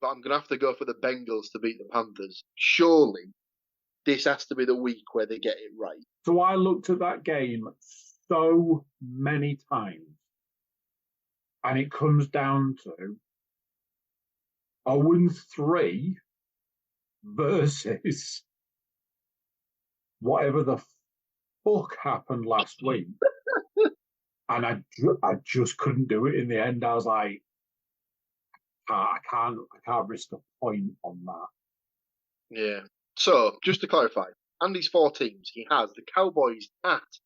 but I'm going to have to go for the Bengals to beat the Panthers. Surely this has to be the week where they get it right. So I looked at that game so many times, and it comes down to 0-3 versus whatever the fuck happened last week. And I just couldn't do it in the end. I was like, I can't risk a point on that. Yeah. So, just to clarify, Andy's 4 teams. He has the Cowboys at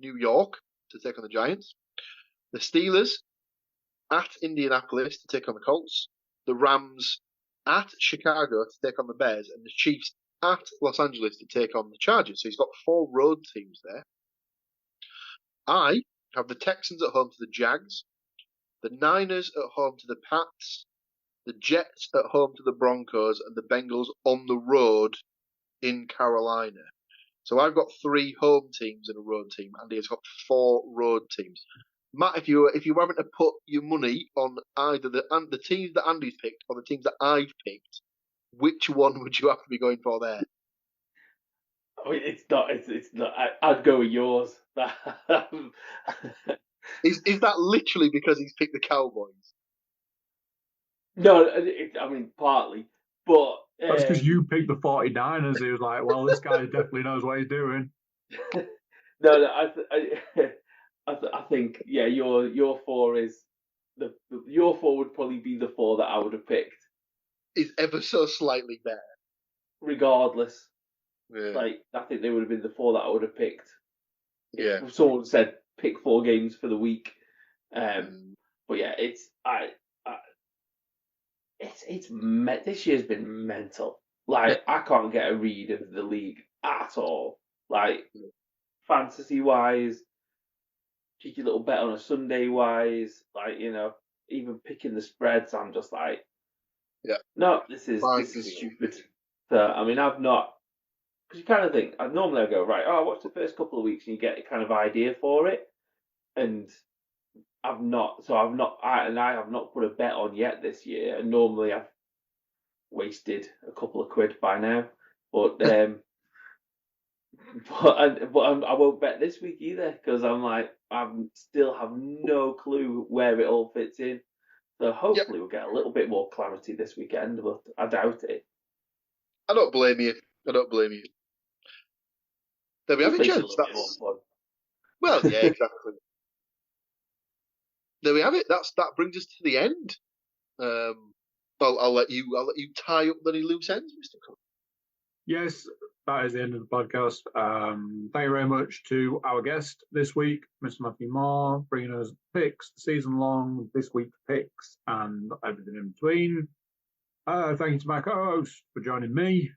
New York to take on the Giants, the Steelers at Indianapolis to take on the Colts, the Rams at Chicago to take on the Bears, and the Chiefs at Los Angeles to take on the Chargers. So he's got 4 road teams there. I have the Texans at home to the Jags, the Niners at home to the Pats, the Jets at home to the Broncos, and the Bengals on the road in Carolina. So I've got 3 home teams and a road team. Andy has got 4 road teams. Matt, if you were having to put your money on either the teams that Andy's picked or the teams that I've picked, which one would you have to be going for there? I mean, it's not. I'd go with yours. Is that literally because he's picked the Cowboys? No, I mean partly, but that's because you picked the 49ers. He was like, "Well, this guy definitely knows what he's doing." No, I think your 4 is your 4 would probably be the 4 that I would have picked. Is ever so slightly better, regardless. Yeah. Like I think they would have been the 4 that I would have picked. Yeah. If someone said pick 4 games for the week, but yeah, it's this year's been mental. Like I can't get a read of the league at all. Like fantasy wise, cheeky little bet on a Sunday wise, like even picking the spreads, I'm just like, no, this is stupid. So I mean, I've not, because you kind of think I go right. Oh, I watch the first couple of weeks and you get a kind of idea for it, and I have not put a bet on yet this year, and normally I've wasted a couple of quid by now, but I won't bet this week either because I'm like I still have no clue where it all fits in. So hopefully we'll get a little bit more clarity this weekend, but I doubt it. I don't blame you. There we have it, gents. Well, yeah, exactly. There we have it. That brings us to the end. I'll let you tie up any loose ends, Mr. Cook. Yes, that is the end of the podcast. Thank you very much to our guest this week, Mr. Matthew Moore, bringing us picks, season long, this week's picks, and everything in between. Thank you to my co-host for joining me,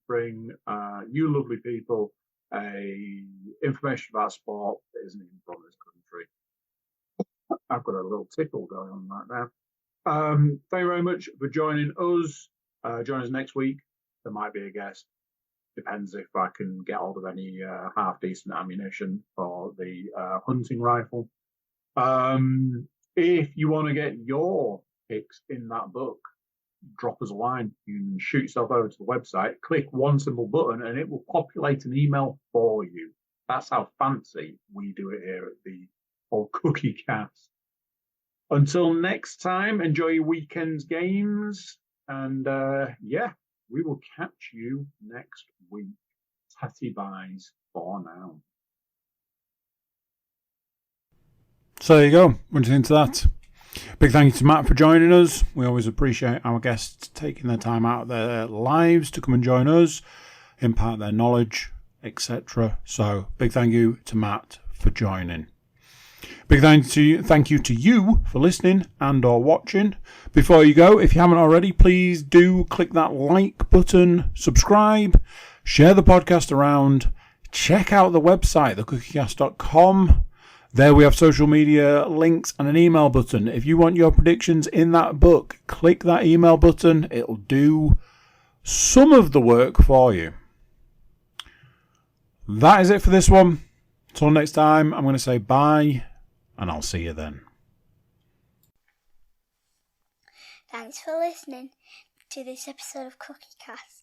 bring you lovely people information about sport that isn't even from this country. I've got a little tickle going on right now. Thank you very much for joining us. Join us next week. There might be a guest. Depends if I can get hold of any half-decent ammunition for the hunting rifle. If you want to get your picks in that book, drop us a line. You can shoot yourself over to the website, click one simple button, and it will populate an email for you. That's how fancy we do it here at the old Cookie Cast. Until next time, enjoy your weekend's games, and we will catch you next week. Tatty buys for now. So there you go. What do you think to that? Big thank you to Matt for joining us. We always appreciate our guests taking their time out of their lives to come and join us, impart their knowledge, etc. So big thank you to Matt for joining. Big thank you to you for listening and or watching. Before you go, if you haven't already, please do click that like button, subscribe, share the podcast around, check out the website, thecookiecast.com. There we have social media links and an email button. If you want your predictions in that book, click that email button. It'll do some of the work for you. That is it for this one. Until next time, I'm going to say bye, and I'll see you then. Thanks for listening to this episode of Cookie Cast.